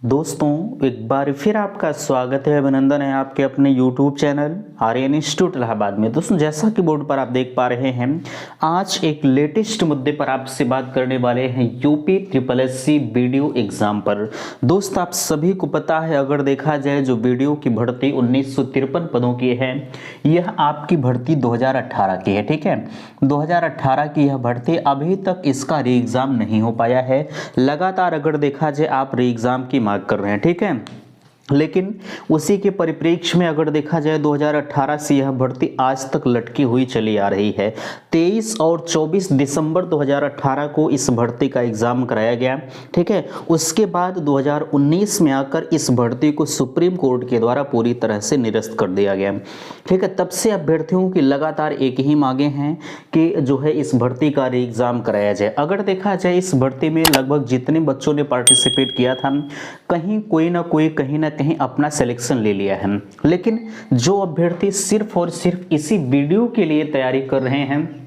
दोस्तों एक बार फिर आपका स्वागत है, अभिनंदन है आपके अपने YouTube channel Aryan institute Allahabad में। दोस्तों जैसा कि बोर्ड पर आप देख पा रहे हैं, आज एक लेटेस्ट मुद्दे पर आपसे बात करने वाले हैं UP triple SC video exam पर। दोस्त आप सभी को पता है, अगर देखा जाए जो वीडियो की भर्ती 1953 पदों की है, यह आपकी भर्ती 2018 की है। ठीक है, 2018 की यह भर्ती, अभी तक इसका री एग्जाम नहीं हो पाया है। लगातार अगर देखा जाए आप री एग्जाम की कर रहे हैं, ठीक है, लेकिन उसी के परिप्रेक्ष्य में अगर देखा जाए 2018 से यह भर्ती आज तक लटकी हुई चली आ रही है। 23 और 24 दिसंबर 2018 को इस भर्ती का एग्जाम कराया गया। ठीक है, उसके बाद 2019 में आकर इस भर्ती को सुप्रीम कोर्ट के द्वारा पूरी तरह से निरस्त कर दिया गया। ठीक है, तब से अभ्यर्थियों की लगातार एक ही मांगे हैं कि जो है इस भर्ती का री एग्जाम कराया जाए। अगर देखा जाए इस भर्ती में लगभग जितने बच्चों ने पार्टिसिपेट किया था, कहीं कोई ना कोई कहीं ना कहीं अपना सिलेक्शन ले लिया है, लेकिन जो अभ्यर्थी सिर्फ और सिर्फ इसी वीडियो के लिए तैयारी कर रहे हैं,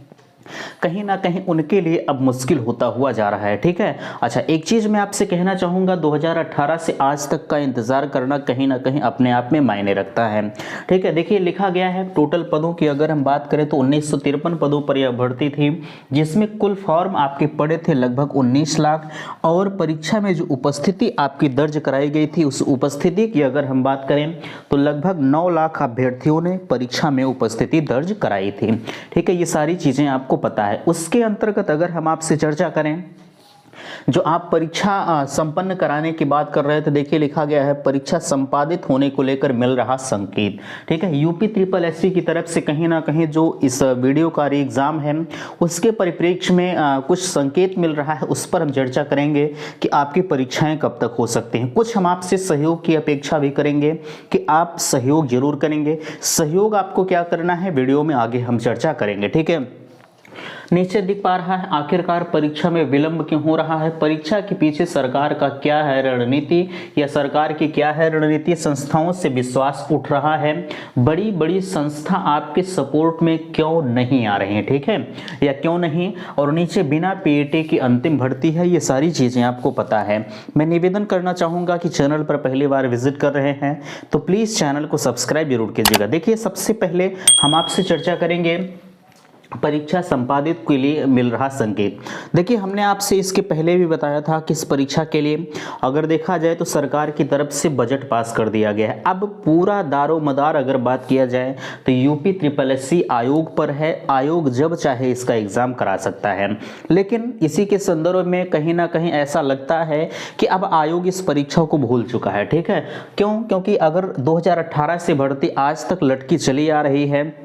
कहीं ना कहीं उनके लिए अब मुश्किल होता हुआ जा रहा है। ठीक है, अच्छा एक चीज मैं आपसे कहना चाहूंगा, 2018 से आज तक का इंतजार करना कहीं ना कहीं अपने आप में मायने रखता है। ठीक है, देखिए लिखा गया है टोटल पदों की अगर हम बात करें तो 1953 पदों पर यह भर्ती थी, जिसमें कुल फॉर्म आपके पड़े थे लगभग 19 लाख, और परीक्षा में जो उपस्थिति आपकी दर्ज कराई गई थी, उस उपस्थिति की अगर हम बात करें तो लगभग 9 लाख अभ्यर्थियों ने परीक्षा में उपस्थिति दर्ज कराई थी। ठीक है, ये सारी चीजें आपको पता है। उसके अंतर्गत अगर हम आपसे चर्चा करें, जो आप परीक्षा संपन्न कराने की बात कर रहे थे, देखिए लिखा गया है परीक्षा संपादित होने को लेकर मिल रहा संकेत। ठीक है, यूपी ट्रिपल एससी की तरफ से कहीं ना कहीं जो इस वीडियो का री एग्जाम है, उसके परिप्रेक्ष्य में कुछ संकेत मिल रहा है। उस पर हम चर्चा करेंगे कि आपकी परीक्षाएं कब तक हो सकती हैं। कुछ हम आपसे सहयोग की अपेक्षा भी करेंगे कि आप सहयोग जरूर करेंगे। सहयोग आपको क्या करना है, वीडियो में आगे हम चर्चा करेंगे। ठीक है, नीचे दिख पा रहा है आखिरकार परीक्षा में विलंब क्यों हो रहा है, परीक्षा के पीछे सरकार का क्या है रणनीति, या सरकार की क्या है रणनीति, संस्थाओं से विश्वास उठ रहा है, बड़ी बड़ी संस्था आपके सपोर्ट में क्यों नहीं आ रही हैं, ठीक है, या क्यों नहीं, और नीचे बिना पीएटी की अंतिम भर्ती है, ये सारी चीजें आपको पता है। मैं निवेदन करना चाहूंगा कि चैनल पर पहली बार विजिट कर रहे हैं तो प्लीज चैनल को सब्सक्राइब जरूर कीजिएगा। देखिए सबसे पहले हम आपसे चर्चा करेंगे परीक्षा संपादित के लिए मिल रहा संकेत। देखिए हमने आपसे इसके पहले भी बताया था कि इस परीक्षा के लिए अगर देखा जाए तो सरकार की तरफ से बजट पास कर दिया गया है। अब पूरा दारोमदार अगर बात किया जाए तो यूपी ट्रिपल एससी आयोग पर है, आयोग जब चाहे इसका एग्जाम करा सकता है। लेकिन इसी के संदर्भ में कहीं ना कहीं ऐसा लगता है कि अब आयोग इस परीक्षा को भूल चुका है। ठीक है, क्यों, क्योंकि अगर 2018 से भर्ती आज तक लटकी चली आ रही है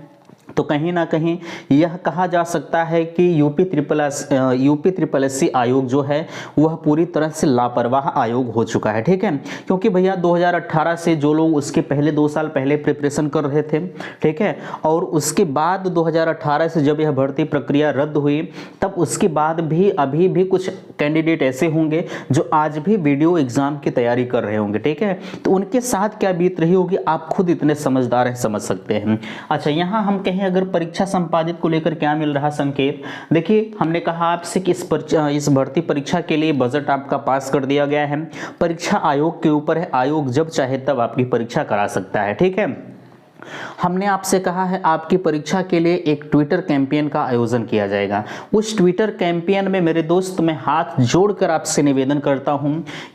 तो कहीं ना कहीं यह कहा जा सकता है कि यूपी ट्रिपल एससी आयोग जो है वह पूरी तरह से लापरवाह आयोग हो चुका है। ठीक है, क्योंकि भैया 2018 से जो लोग उसके पहले 2 साल पहले प्रिपरेशन कर रहे थे, ठीक है, और उसके बाद 2018 से जब यह भर्ती प्रक्रिया रद्द हुई, तब उसके बाद भी अभी भी कुछ कैंडिडेट ऐसे होंगे जो आज भी वीडियो एग्जाम की तैयारी कर रहे होंगे। ठीक है, तो उनके साथ क्या बीत रही होगी, आप खुद इतने समझदार हैं, समझ सकते हैं। अच्छा, यहाँ हम कहें अगर परीक्षा संपादित को लेकर क्या मिल रहा संकेत, देखिए हमने कहा आपसे कि इस भर्ती परीक्षा के लिए बजट आपका पास कर दिया गया है। परीक्षा आयोग के ऊपर है, आयोग जब चाहे तब आपकी परीक्षा करा सकता है। ठीक है, हमने आपसे कहा है आपकी परीक्षा के लिए एक ट्विटर कैंपेन का आयोजन किया जाएगा। उस ट्विटर कैंपेन में मेरे दोस्त मैं हाथ जोड़कर आपसे निवेदन करता हूं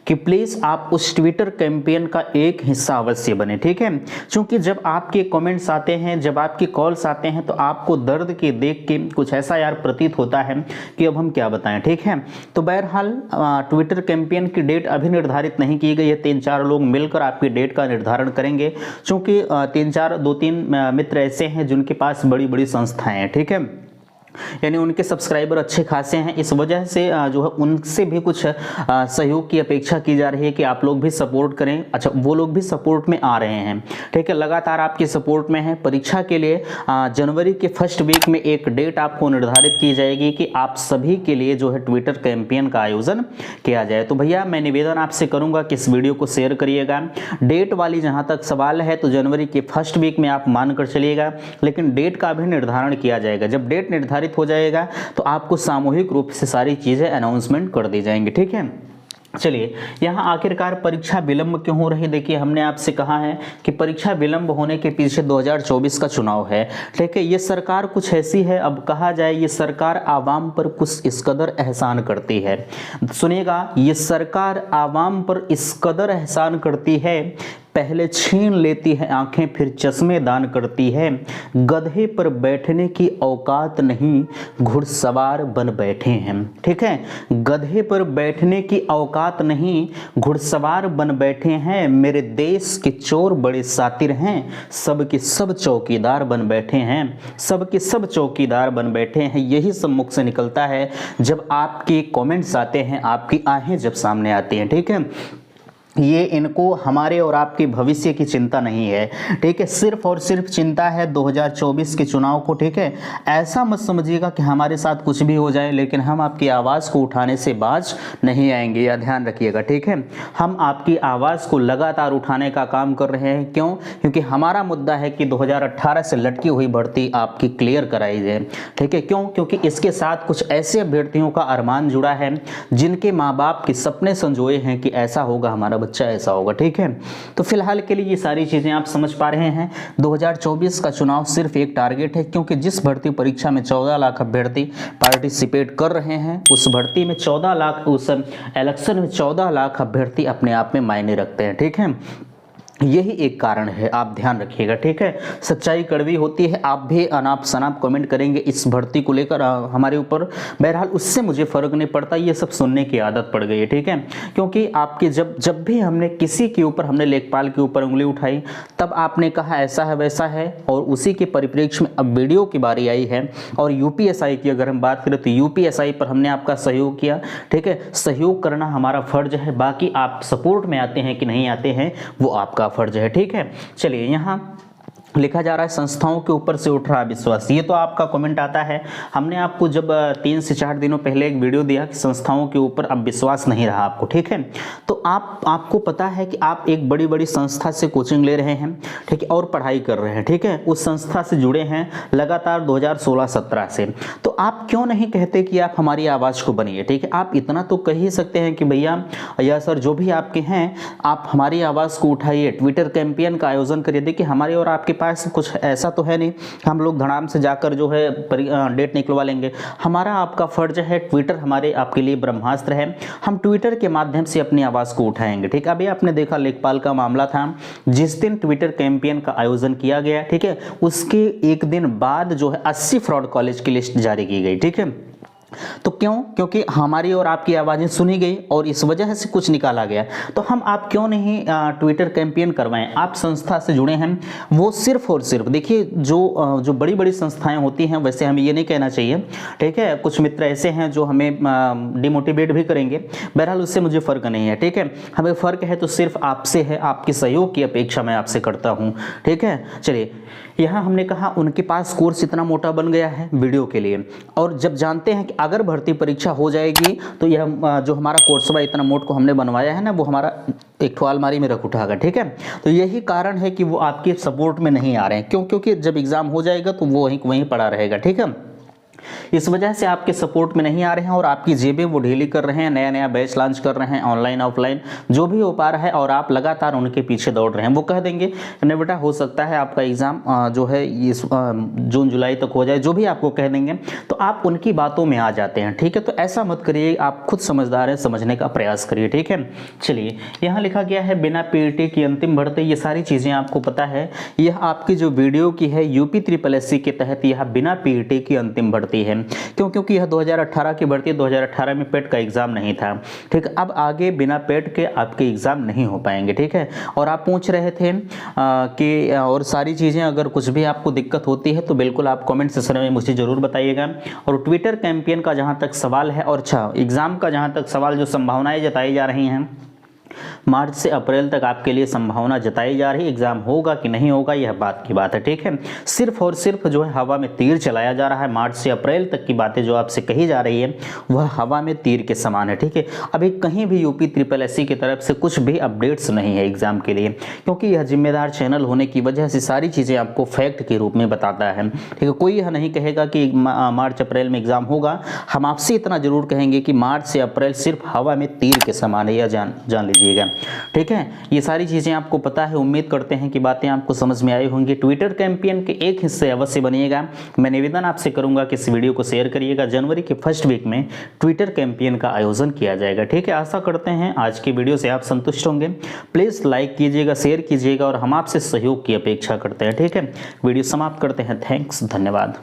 कि प्लीज आप उस ट्विटर कैंपेन का एक हिस्सा अवश्य बने। ठीक है, क्योंकि जब आपके कमेंट्स आते हैं, जब आपके कॉल्स आते हैं, तो आपको दर्द के देख के कुछ ऐसा यार प्रतीत होता है कि अब हम क्या बताएं। ठीक है, तो बहरहाल ट्विटर कैंपेन की डेट अभी निर्धारित नहीं की गई है। 3-4 लोग मिलकर आपकी डेट का निर्धारण करेंगे, क्योंकि 2-3 मित्र ऐसे हैं जिनके पास बड़ी बड़ी संस्थाएं हैं। ठीक है, यानी उनके सब्सक्राइबर अच्छे खासे हैं, इस वजह से जो है उनसे भी कुछ सहयोग की अपेक्षा की जा रही है कि आप लोग भी सपोर्ट करें। अच्छा, वो लोग भी सपोर्ट में आ रहे हैं। ठीक है, लगातार आपके सपोर्ट में है। परीक्षा के लिए जनवरी के फर्स्ट वीक में एक डेट आपको निर्धारित की जाएगी कि आप सभी के लिए जो है ट्विटर कैंपेन का आयोजन किया जाए। तो भैया मैं निवेदन आपसे करूंगा कि इस वीडियो को शेयर करिएगा। डेट वाली जहां तक सवाल है तो जनवरी के फर्स्ट वीक में आप मानकर चलिएगा, लेकिन डेट का भी निर्धारण किया जाएगा। जब डेट निर्धारित हो जाएगा तो आपको सामूहिक रूप से सारी चीजें अनाउंसमेंट कर दी जाएंगी। ठीक है, चलिए, यहाँ आखिरकार परीक्षा विलंब क्यों हो रही? देखिए, हमने आपसे कहा है कि परीक्षा विलंब होने के पीछे 2024 का चुनाव है। ठीक है, ये सरकार कुछ ऐसी है, अब कहा जाए ये सरकार आवाम पर कुछ इस कदर एहसान करती है। सुनिएगा, ये सरकार आवाम पर इस कदर एहसान करती है, पहले छीन लेती है आंखें फिर चश्मे दान करती है, गधे पर बैठने की औकात नहीं घुड़सवार बन बैठे हैं। ठीक है, गधे पर बैठने की औकात नहीं घुड़सवार बन बैठे हैं, मेरे देश के चोर बड़े सातिर हैं, सब के सब चौकीदार बन बैठे हैं, सब के सब चौकीदार बन बैठे हैं। यही सब मुख से निकलता है जब आपके कमेंट्स आते हैं, आपकी आहें जब सामने आती हैं। ठीक है, ये इनको हमारे और आपके भविष्य की चिंता नहीं है। ठीक है, सिर्फ और सिर्फ चिंता है 2024 के चुनाव को। ठीक है, ऐसा मत समझिएगा कि हमारे साथ कुछ भी हो जाए, लेकिन हम आपकी आवाज़ को उठाने से बाज नहीं आएंगे, यह ध्यान रखिएगा। ठीक है, हम आपकी आवाज़ को लगातार उठाने का काम कर रहे हैं। क्यों? क्योंकि हमारा मुद्दा है कि 2018 से लटकी हुई भर्ती आपकी क्लियर कराई जाए। ठीक है, क्यों? क्योंकि इसके साथ कुछ ऐसे अभ्यर्थियों का अरमान जुड़ा है जिनके माँ बाप के सपने संजोए हैं कि ऐसा होगा हमारा बच्चा, ऐसा होगा। ठीक है, तो फिलहाल के लिए ये सारी चीजें आप समझ पा रहे हैं। 2024 का चुनाव सिर्फ एक टारगेट है, क्योंकि जिस भर्ती परीक्षा में 14 लाख अभ्यर्थी पार्टिसिपेट कर रहे हैं, उस भर्ती में 14 लाख, उस इलेक्शन में 14 लाख अभ्यर्थी अपने आप में मायने रखते हैं। ठीक है, यही एक कारण है, आप ध्यान रखिएगा। ठीक है, सच्चाई कड़वी होती है, आप भी अनाप शनाप कमेंट करेंगे इस भर्ती को लेकर हमारे ऊपर, बहरहाल उससे मुझे फर्क नहीं पड़ता, ये सब सुनने की आदत पड़ गई है। ठीक है, क्योंकि आपके जब भी हमने किसी के ऊपर, हमने लेखपाल के ऊपर उंगली उठाई, तब आपने कहा ऐसा है वैसा है, और उसी के परिप्रेक्ष्य में अब वीडियो की बारी आई है। और यूपीएसआई की अगर हम बात करें तो यूपीएसआई पर हमने आपका सहयोग किया। ठीक है, सहयोग करना हमारा फर्ज है, बाकी आप सपोर्ट में आते हैं कि नहीं आते हैं वो आपका फर्ज है। ठीक है, चलिए, यहाँ लिखा जा रहा है संस्थाओं के ऊपर से उठ रहा विश्वास, ये तो आपका कमेंट आता है। हमने आपको जब 3 से 4 दिनों पहले एक वीडियो दिया कि संस्थाओं के ऊपर अब विश्वास नहीं रहा आपको। ठीक है, तो आपको पता है कि आप एक बड़ी बड़ी संस्था से कोचिंग ले रहे हैं। ठीक है, और पढ़ाई कर रहे हैं। ठीक है, उस संस्था से जुड़े हैं लगातार 2016-17 से, तो आप क्यों नहीं कहते कि आप हमारी आवाज़ को बनिए? ठीक है, आप इतना तो कह ही सकते हैं कि भैया या सर जो भी आपके हैं, आप हमारी आवाज़ को उठाइए, ट्विटर कैंपेन का आयोजन करिए। देखिए, हमारे और आपके कुछ ऐसा तो है नहीं हम लोग धड़ाम से जाकर जो है डेट निकलवा लेंगे। हमारा आपका फर्ज है, ट्विटर हमारे आपके लिए ब्रह्मास्त्र है, हम ट्विटर के माध्यम से अपनी आवाज को उठाएंगे। ठीक है, अभी आपने देखा लेखपाल का मामला था, जिस दिन ट्विटर कैंपेन का आयोजन किया गया, ठीक है, उसके एक दिन बाद जो है 80 फ्रॉड कॉलेज की लिस्ट जारी की गई। ठीक है, तो क्यों? क्योंकि हमारी और आपकी आवाज़ें सुनी गई और इस वजह से कुछ निकाला गया। तो हम आप क्यों नहीं ट्विटर कैंपेन करवाएं? आप संस्था से जुड़े हैं, वो सिर्फ और सिर्फ देखिए, जो बड़ी बड़ी संस्थाएं होती हैं, वैसे हमें ये नहीं कहना चाहिए। ठीक है, कुछ मित्र ऐसे हैं जो हमें डिमोटिवेट भी करेंगे, बहरहाल उससे मुझे फ़र्क नहीं है। ठीक है, हमें फ़र्क है तो सिर्फ आपसे है, आपके सहयोग की अपेक्षा मैं आपसे करता हूँ। ठीक है, चलिए, यहाँ हमने कहा उनके पास कोर्स इतना मोटा बन गया है वीडियो के लिए, और जब जानते हैं कि अगर भर्ती परीक्षा हो जाएगी तो यह जो हमारा कोर्सवा इतना मोट को हमने बनवाया है ना, वो हमारा एक ठो अलमारी में रख उठाएगा। ठीक है, तो यही कारण है कि वो आपके सपोर्ट में नहीं आ रहे हैं। क्यों? क्योंकि जब एग्ज़ाम हो जाएगा तो वो वहीं पड़ा रहेगा। ठीक है, इस वजह से आपके सपोर्ट में नहीं आ रहे हैं और आपकी जेबें वो ढीली कर रहे हैं, नया नया बैच लॉन्च कर रहे हैं, ऑनलाइन ऑफलाइन जो भी हो पा रहा है, और आप लगातार उनके पीछे दौड़ रहे हैं। वो कह देंगे नहीं बेटा, हो सकता है आपका एग्ज़ाम जो है इस जून जुलाई तक हो जाए, जो भी आपको कह देंगे, तो आप उनकी बातों में आ जाते हैं। ठीक है, तो ऐसा मत करिए, आप खुद समझदार हैं, समझने का प्रयास करिए। ठीक है, चलिए, यहाँ लिखा गया है बिना पीईटी की अंतिम भर्ती, ये सारी चीज़ें आपको पता है। यह आपकी जो वीडियो की है यूपी SSSC के तहत यह बिना पीईटी की अंतिम भर्ती है। क्यों? क्योंकि यह 2018 की भर्ती, 2018 में पेट का एग्जाम नहीं था। ठीक, अब आगे बिना पेट के आपके एग्जाम नहीं हो पाएंगे। ठीक है, और आप पूछ रहे थे कि और सारी चीज़ें, अगर कुछ भी आपको दिक्कत होती है तो बिल्कुल आप कमेंट सेक्शन में मुझे ज़रूर बताइएगा। और ट्विटर कैंपेन का जहाँ तक सवाल है, और अच्छा एग्ज़ाम का जहाँ तक सवाल, जो संभावनाएं जताई जा रही हैं, मार्च से अप्रैल तक आपके लिए संभावना जताई जा रही है। एग्जाम होगा कि नहीं होगा यह बात की बात है, ठीक है। सिर्फ और सिर्फ जो है हवा में तीर चलाया जा रहा है। मार्च से अप्रैल तक की बातें जो आपसे कही जा रही है वह हवा में तीर के समान है, ठीक है। अभी कहीं भी यूपी SSSC की तरफ से कुछ भी अपडेट्स नहीं है एग्जाम के लिए, क्योंकि यह जिम्मेदार चैनल होने की वजह से सारी चीज़ें आपको फैक्ट के रूप में बताता है, ठीक है। कोई यह नहीं कहेगा कि मार्च अप्रैल में एग्जाम होगा। हम आपसे इतना जरूर कहेंगे कि मार्च से अप्रैल सिर्फ हवा में तीर के समान है, यह जान लीजिएगा, ठीक है। ये सारी चीज़ें आपको पता है। उम्मीद करते हैं कि बातें आपको समझ में आई होंगी। ट्विटर कैंपेन के एक हिस्से अवश्य बनिएगा। मैं निवेदन आपसे करूंगा कि इस वीडियो को शेयर करिएगा। जनवरी के फर्स्ट वीक में ट्विटर कैंपेन का आयोजन किया जाएगा, ठीक है। आशा करते हैं आज की वीडियो से आप संतुष्ट होंगे। प्लीज़ लाइक कीजिएगा, शेयर कीजिएगा और हम आपसे सहयोग की अपेक्षा करते हैं, ठीक है। वीडियो समाप्त करते हैं। थैंक्स, धन्यवाद।